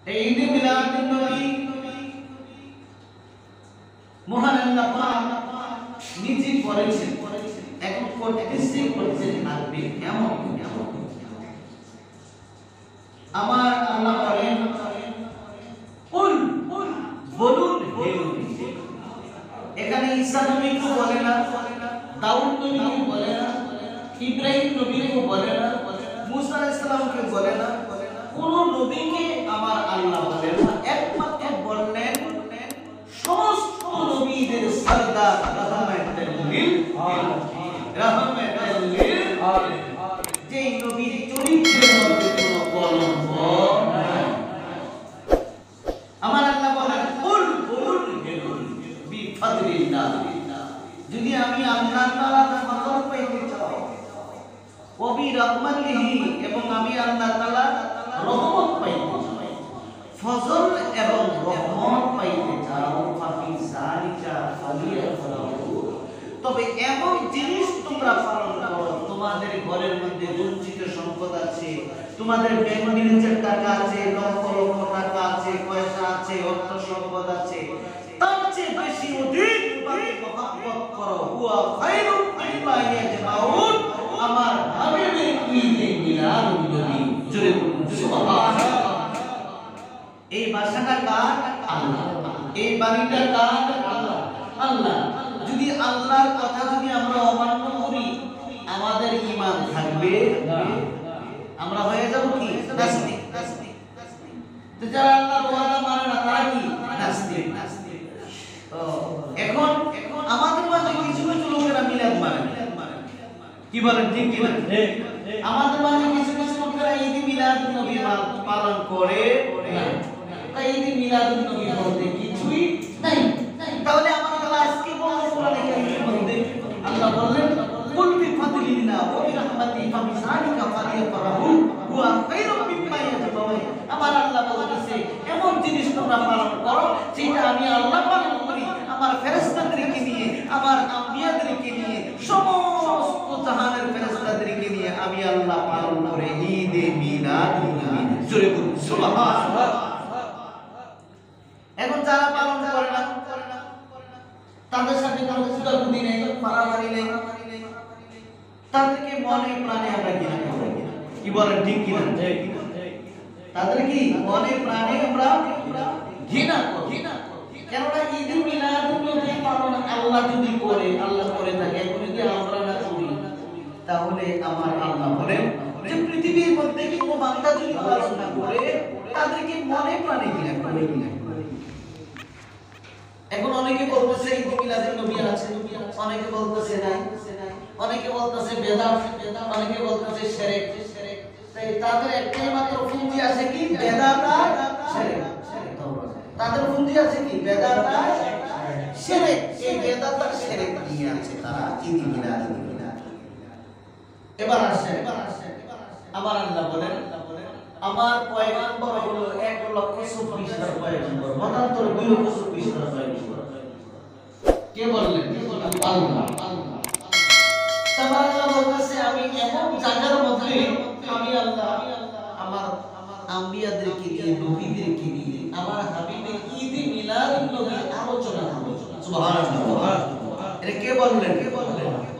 এই ঈদে মিলাদুন নবী মহান আল্লাহ পাক নিজে করেছেন, এখন করছেন আরবি কেমন কেমন। আমার আল্লাহ বলেন কুল বলুন হে নবী। এখানে ঈসা নবীকে বলে না, দাউদ নবীকে বলে না, ইব্রাহিম নবীকে বলে না, মুসা আলাইহিস সালামকে বলে না, কোন নবীকে আমার আল্লাহ বলেন না। একমাত্র বললেন সমস্ত নবীদের সরদার রাহমাতুল লিল আলামিন, যে নবীর চরিত্রের মধ্যে কোনো কলঙ্ক নাই। আমার আল্লাহ বলেন কুল বলুন হে নবী বিফাদলিল্লাহ, যদি আমি আল্লাহ তাআলার ফজল পাইতে চাই, ও বিরহমাতিহি, এবং আমি আল্লাহ তাআলা রহমত পাইতে চাই, ফজল এবং রহমত পাইতে চাও, ফাফি যালিকা ফালিয়াফরাহু, তবে এমন জিনিস তোমরা পালন করো। তোমাদের ঘরের মধ্যে বঞ্চিত সম্পদ আছে, তোমাদের ব্যাংক ব্যালেন্সের টাকা আছে, লক্ষ লক্ষ টাকা আছে, পয়সা আছে, অর্থ সম্পদ আছে, তার চেয়ে বেশি অধিক মহব্বত করো। হুয়া খায়রুম মিম্মা ইয়াজমাউন, আমার হাবিবের ঈদে মিলাদুন নবী। জোরে বলুন সুবহানাল্লাহ। এই ভাষাটা কার? আল্লাহ। এই বাণীটা কার? আল্লাহ। আল্লাহ। যদি আল্লাহর কথা যদি আমরা অমান্য করি, আমাদের ঈমান থাকবে না, আমরা হয়ে যাব কি? নাস্তিক। তো যারা আল্লাহর ওয়াদা মানে না তারা কি? নাস্তিক। তো এখন আমাদের মাঝে কিছু কিছু লোকেরা মিলাদ মানে, কি বলেন ঠিক কি না? আমাদের মাঝে কিছু কিছু লোকেরা ঈদ মিলাদুন নবী পালন করে না। তাই ঈদ মিলাদুন নবী বলতে কিছুই নাই। তাহলে আমার আল্লাহ আজকে বলেন কোরআনে কারীমের মধ্যে আল্লাহ বললেন কুল বিফাদলিল্লাহ ওয়া বিরহমাতিহি ফাবিযালিকা ফালিয়াফরাহু হুয়া খায়রুম মিম্মা ইয়াজমাউন। আমার আল্লাহ বলতেছে এমন জিনিস তোমরা পালন করো যেটা আমি আল্লাহ পালন করি, আমার ফেরেশতাদেরকে নিয়ে, আমার আম্বিয়াদেরকে নিয়ে, সমস্ত জাহানের ফেরেশতাদেরকে নিয়ে আমি আল্লাহ পালন করে ঈদে মিলাদুন নবী। জোরে বলুন সুবহানাল্লাহ। এখন যারা পালন করে না, তাদের সাথে কোনো কুটাকুটি নেই, মারামারি নেই, তাদেরকে মনে প্রাণে আমরা ঘৃণা করি। কি বলেন ঠিক কি না? তাদের কি মনে প্রাণে আমরা ঘৃণা করি। কেননা ঈদে মিলাদুন নবী পালন আল্লাহ যদি করে, আল্লাহ করে থাকে, এখন যদি আমরা না করি, তাহলে আমার আল্লাহ বলেন যে পৃথিবীর মধ্যে কোনো বান্দা যদি পালন না করে, তাদেরকে মনে প্রাণে ঘৃণা করে। এখন অনেকে বলতেছে ঈদে মিলাদুন নবী আছে, অনেকে বলতেছে নাই, অনেকে বলতেছে বেদাত, অনেকে বলতেছে শিরক। তাই তাদের একটাই মাত্র পুঁজি আছে কি? বেদাত আর শিরক। তাদের পুঁজি আছে কি? বেদাত আর শিরক। এই বেদাত আর শিরক নিয়ে আছে তারা ঈদে মিলাদুন নবী। এবার আসে আমার আল্লাহ বলেন আমার পয়গম্বর হলো 1,24,000 পয়গম্বর, মতান্তর 2,24,000 পয়গম্বর। কে বললেন? আল্লাহ। তাআলা বলতেছে আমি এমন জায়গার মধ্যে আমি আল্লাহ আমার আম্বিয়াদেরকে নিয়ে, নবীদেরকে নিয়ে, আমার হাবিবের ঈদে মিলাদুন নবী আলোচনা করব। সুবহানাল্লাহ। এটা কে বললেন?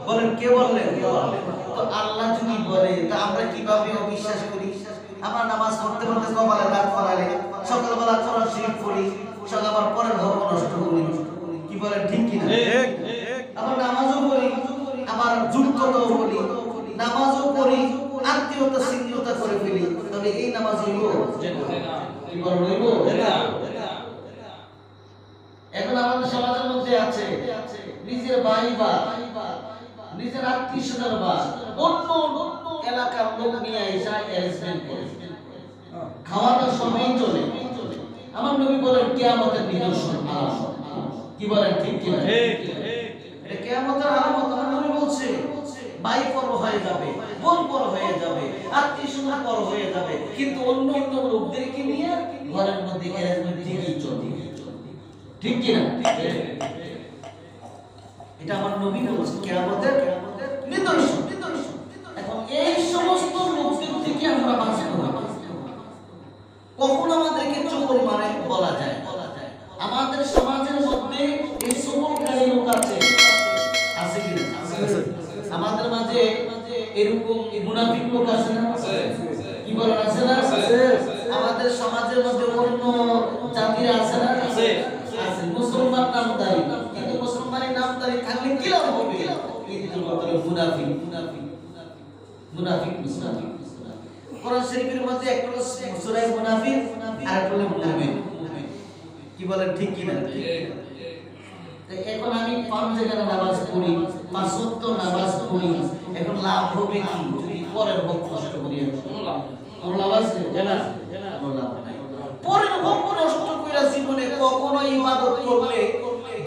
বলেন কে বললেন? তো আল্লাহ যদি বলে তা আমরা কিভাবে অবিশ্বাস করি? আমরা নামাজ পড়তে পড়তে কপালে দাগ ফলালে, সকালবেলা কোরআন শরীফ পড়ি, সকালবার পরের ধর্ম নষ্ট করি। কি বলেন ঠিক কি না? ঠিক। আবার নামাজও পড়ি, আবার যুক্ততাও করি, নামাজও পড়ি, আত্মীয়তা সিদ্ধতা করে ফেলি, তবে এই নামাজ হইব? কি বলেন হইব? এখন আমাদের সমাজের মধ্যে আছে নিজের ভাই বা নিজের আত্মীয় স্বজন বা অন্য এলাকার লোক নিয়ে এসে অ্যারেঞ্জমেন্ট করে খাওয়ানোর সময় চলে। আমার নবী বলেন কিয়ামতের নিদর্শন আলামত। কি বলেন ঠিক কি না? এটা কিয়ামতের আলামত। আমার নবী বলছে ভাই পর হয়ে যাবে, বোন পর হয়ে যাবে, আত্মীয় স্বজন পর হয়ে যাবে, কিন্তু অন্য অন্য লোকদেরকে নিয়ে ঘরের মধ্যে অ্যারেঞ্জমেন্ট ঠিকই চলবে। ঠিক কি না? এটা আমার নবী বলেছেন কিয়ামতের নিদর্শন। এখন এই সমস্ত লোকদের থেকে আমরা বাঁচতে হবে। কখন আমাদেরকে মাঝে এরকম মুনাফিক লোক আছে না? কি বলেন আছে না? আমাদের সমাজের মধ্যে অন্য জাতিরা আছে না? আছে। মুসলমান নামদারি, কিন্তু মুসলমানের নামদারি থাকলে কি লাভ হবে? কিন্তু বলে মুনাফিক কোরআন শরীফের মধ্যে একটা হলো সূরা মুনাফিক আর একটা হলো মুমিন। কি বলেন ঠিক কি না? এখন আমি 5 জায়গায় নামাজ পড়ি, 5 ওয়াক্ত নামাজ পড়ি, এখন লাভ হবে কি? যদি পরের ভক্ত নষ্ট করি কোনো লাভ আছে? না, কোনো লাভ নাই। পরের ভক্ত নষ্ট কইরা জীবনে কখনো ইবাদত করলে,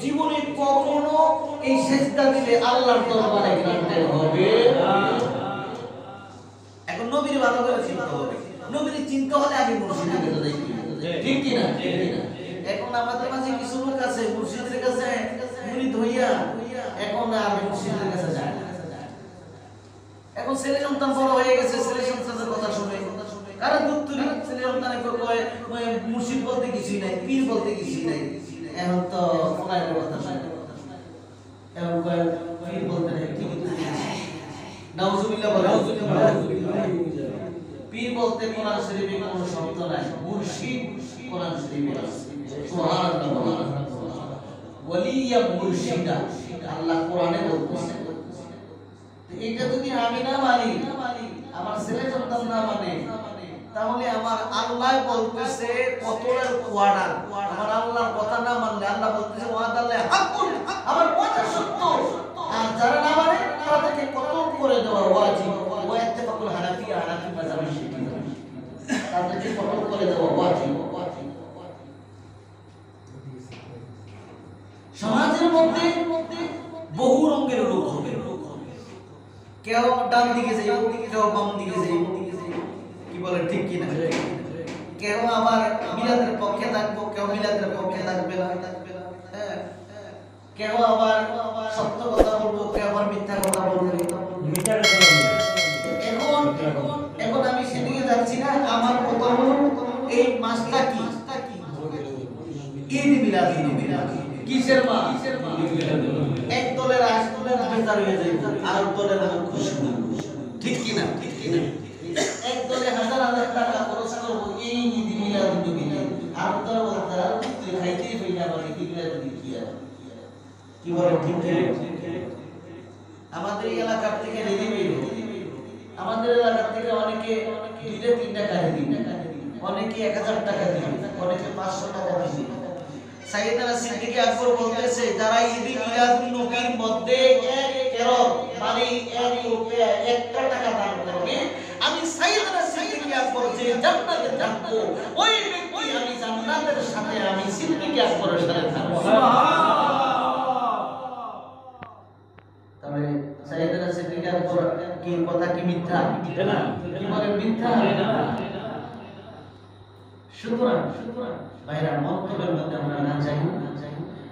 জীবনে কখনো এই সিজদা দিলে আল্লাহর দরবারে গ্রান্টেড হবে না। এখন নবীর ভালো করে চিন্তা হবে, নবীর চিন্তা হলে আগে মুর্শিদের কাছে যাই, ঠিক কি না? এখন আমাদের মাঝে কিছু লোক আছে মুর্শিদের কাছে মুরিদ হইয়া এখন আর মুর্শিদের কাছে যায় না। এখন ছেলে সন্তান বড় হয়ে গেছে, ছেলে সন্তানের কথা শুনে কারণ দুত্তুরি ছেলে সন্তানে কয় মুর্শিদ বলতে কিছুই নাই, পীর বলতে কিছুই নাই। এখন তো ফলায়ের কথা শুনে এখন কয় পীর বলতে নাই, ঠিকই তো নাউজুবিল্লাহ বলে। পীর বলতে কোরআন শরীফে কোনো শব্দ নাই, মুর্শিদ কোরআন শরীফে আছে। সুবহানাল্লাহ। ওয়ালিয়া মুর্শিদা আল্লাহ কোরআনে বলতেছে। এটা যদি আমি না মানি, আমার ছেলে সন্তান না মানে, তাহলে আমার আল্লাহ বলতেছে কতলের ওয়াদা, আমার আল্লাহর কথা না মানলে আল্লাহ বলতেছে ওয়াদাল্লাহ হাক্কুন, আমার কথা সত্য। আর যারা না মানে তাদেরকে কতল করে দেওয়া ওয়াজিব। ওয়াইত্তাকুল হানাফিয়া, হানাফি মাযহাবের শিক্ষা, তাদেরকে কতল করে দেওয়া ওয়াজিব। সমাজের মধ্যে বহু রঙের লোক হবে, কেউ ডান দিকে যাইব, কেউ বাম দিকে যাইব, কি বলে ঠিক কি না? কেউ আবার মিলাদের পক্ষে থাকবো, কেউ মিলাদের পক্ষে থাকবে না, কেউ আবার সত্য কথা বলবো, কেউ আবার মিথ্যা কথা বলবে। এখন আমি সেদিকে যাচ্ছি না। আমার কথা হলো এই মাসটা কি? ঈদ মিলাদ। কিসের মাস? এক দলের বেজার হয়ে যায়, আর দলের খুশি, ঠিক কি না? এক দলে হাজার হাজার টাকা খরচ করবো এই ঈদ মিলাদ নবী, আর দল বলতে খাইতেই হইলে আমাকে কি মিলাদ কি আর কি বলে ঠিক কি? আমাদের এই এলাকার থেকে রেডিমেড, আমাদের এলাকার থেকে অনেকে 2-3 টাকা দিবে, অনেকে 1000 টাকা দিবে, অনেকে 500 টাকা দিবে। সাইয়েদনা সিদ্দিক আকবর বলতেছে যারা ঈদ মিলাদুন নবীর মধ্যে এক কেরব মানে 1 রুপিয়া 1 টাকা দান করবে, আমি সাইয়েদনা সিদ্দিক আকবর যে জান্নাতে থাকবো, ওই ব্যক্তি আমি জান্নাতের সাথে আমি সিদ্দিক আকবরের সাথে থাকবো। সুবহানাল্লাহ। তবে সাইয়েদনা সিদ্দিক আকবর কি কথা কি মিথ্যা? না, কি বলে মিথ্যা? না। সুতরাং ভাইরা মন্তব্যের মধ্যে আমরা না যাই,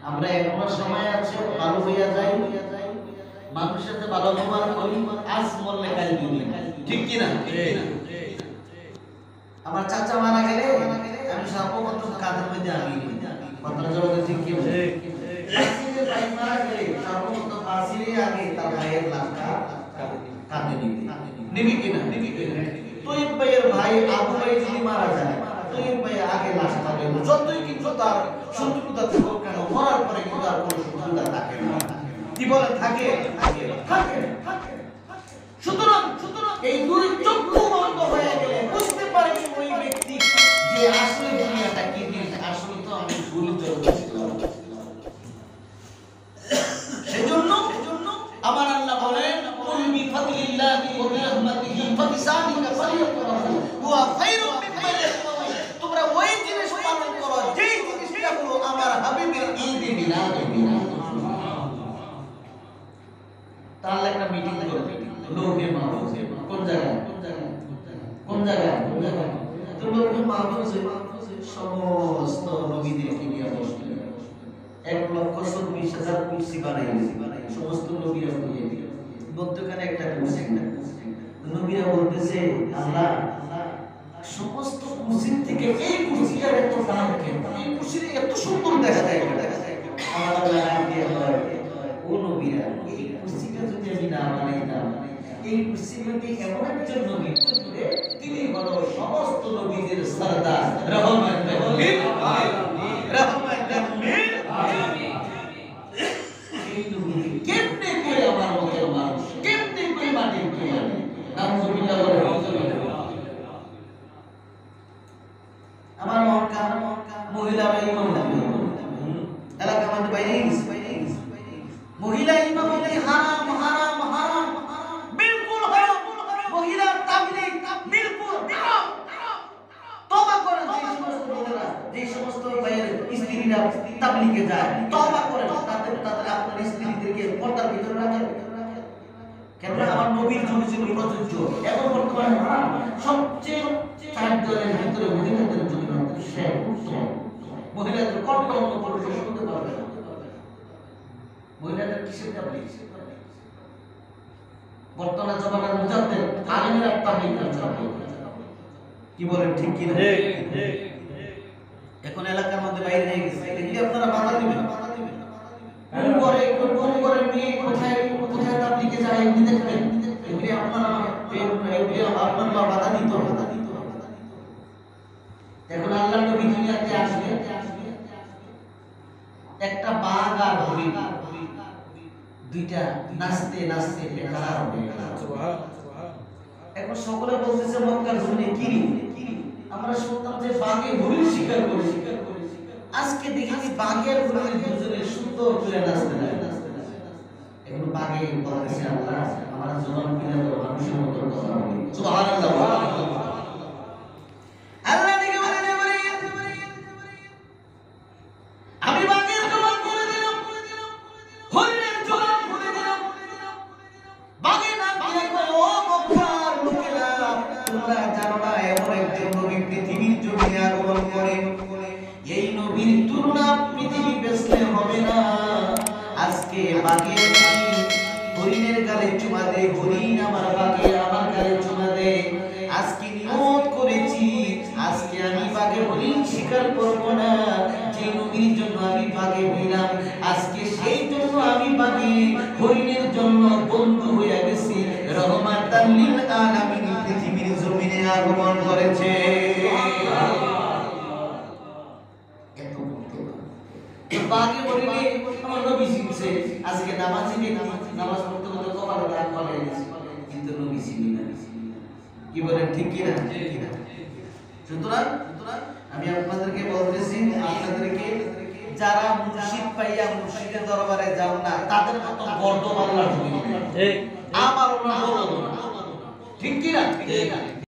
আমরা এখনো সময় আছে, ভালো হইয়া যাই, মানুষের সাথে ভালো ব্যবহার করি, আজ মরলে কাল দুনিয়া, ঠিক কি না? আমার চাচা মারা গেলে আমি সর্বপ্রথম কাঁধের মধ্যে আমি কথাটা জবাবে ঠিক কি? ভাই মারা গেলে সর্বপ্রথম ফাঁসিরে আগে তার ভাইয়ের লাশটা কাঁধে নিবি কিনা? তৈব ভাইয়ের ভাই আবু ভাই যদি মারা যায়, তৈব ভাই আগে লাশটা নেব, যতই কিন্তু তার শত্রুতা থাকুক কেন, মরার পরে কিন্তু আর কোনো শত্রুতা থাকে না। কি বলে থাকে? সুতরাং এই দুই চক্ষু বন্ধ হয়ে গেলে বুঝতে পারবে ওই ব্যক্তি যে আসলে দুনিয়াটা কি জিনিস, আসলে তো আমি ভুল করেছিলাম। সেজন্য আমার আল্লাহ বলেন কুল বিফাদলিল্লাহি ওয়া বিরহমাতিহি ফাবিযালিকা ফালইফরাহু হুয়া খায়রুম মিম্মা ইয়াজমাউন। তোমরা ওই জিনিস পালন করো যেই জিনিসটা হলো আমার হাবিবের ঈদ মিলাদ। তাহলে একটা মিটিং করবে লোকে মাহফুজে, কোন জায়গায় তো লোকে মাহফুজে সমস্ত নবীদেরকে নিয়ে বসবে, 1,24,000 কুরসি বানাইছে, সমস্ত নবীরা বসে, মধ্যখানে একটা কুরসি, নবীরা বলতেছে আল্লাহ সমস্ত কুরসির থেকে এই কুরসিটার এত দাম কেন, এই কুরসিটা এত সুন্দর দেখা যায়, আমার আল্লাহ নাম দিয়ে বলে ও নবীরা এই কুরসিটা যদি আমি না বানাইতাম এই পৃথিবীতে এমন একজন নবী তিনি হলো সমস্ত নবীদের সরদার রহমাতুল লিল আলামিন রহমাতুল লিল আলামিন। এই নবী কেমনে করে আমার মতের মানুষ কেমনে করে মাটির তৈরি নাউজুবিল্লাহ আমার মহিলারা ইমাম এলাকা আমাদের বাইরে মহিলা ইমাম হারাম হারাম হারাম বিলকুল হারাম মহিলা তাবলীগ বিলকুল হারাম। তওবা করেন যে সমস্ত ভাইয়ের স্ত্রীরা তাবলীগে যায় তওবা করেন তাদের আপনার স্ত্রীদেরকে পর্দার ভিতরে রাখেন। কেন আমার নবীর যুগে ছিল প্রযোজ্য, এখন বর্তমানে সবচেয়ে চার দলের ভিতরে মহিলাদের জন্য মহিলাদের কণ্ঠ অন্য কোনো শুনতে পারবে না। মহিলাদের কিসের তাবলীগ? বর্তমান জমানার মুজাদ্দিদ আলেমেরা তাবলীগ করছে। কি বলেন ঠিক কি না? এখন এলাকার মধ্যে বাইরে হয়ে গেছে, এগুলি আপনারা বাধা দিবেন না। কোন করে মেয়ে কোথায় কোথায় তাবলীগে যায় এগুলি দেখবেন, এগুলি আপনারা বাধা দিত। এখন আল্লাহর নবী দুনিয়াতে আসবে, একটা বাঘ আর হরিণ দুইটা নাচতে নাচতে বেকার হবে। এখন সকলে বলতেছে মক্কার জমিনে কি আমরা শুনতাম যে বাঘে হরিণ শিকার করে, আজকে দেখি বাঘের হরিণ দুজনে সুন্দর করে নাচতে লাগে। এখন বাঘে বলতেছে আল্লাহ আমার জবান কিনা মানুষের মতো কথা বলি। সুবহানাল্লাহ। আল্লাহ দিকে বলে আমি বাঘের জবান করে দিলাম, হরিণের জবান করে দিলাম। বাঘে না বলে ও মক্কার লোকেরা তোমরা জানো না এমন একজন নবী পৃথিবীর জমিনে আগমন করে, এই নবীর তুলনা পৃথিবী বেচলে হবে না। আজকে বাঘের হরিণের গালে চুমা দে, হরিণ আমার বাঘের আমার গালে চুমা দে। আজকে নিয়ত করেছি আজকে আমি বাঘে হরিণ শিকার করব না। যে নবীর জন্য আমি বাঘে হইলাম আজকে সেই জন্য আমি বাঘে হরিণের জন্য বন্ধু হয়ে গেছি। রহমাতাল লিল আলামিন পৃথিবীর জমিনে আগমন করেছে। বাঘে হরিণে আমার নবী চিনছে। আজকে নামাজি ব্যক্তি নামাজ পড়তে পড়তে কপালে দাগ পড়ে গেছে, কিন্তু নবী চিনি না। কি বলেন ঠিক কি না? সুতরাং আমি আপনাদেরকে বলতেছি, আপনাদেরকে যারা মুর্শিদ পাইয়া মুর্শিদের দরবারে যান না তাদের মতো গর্দব আল্লাহ ঠিক আমার ঠিক কি না?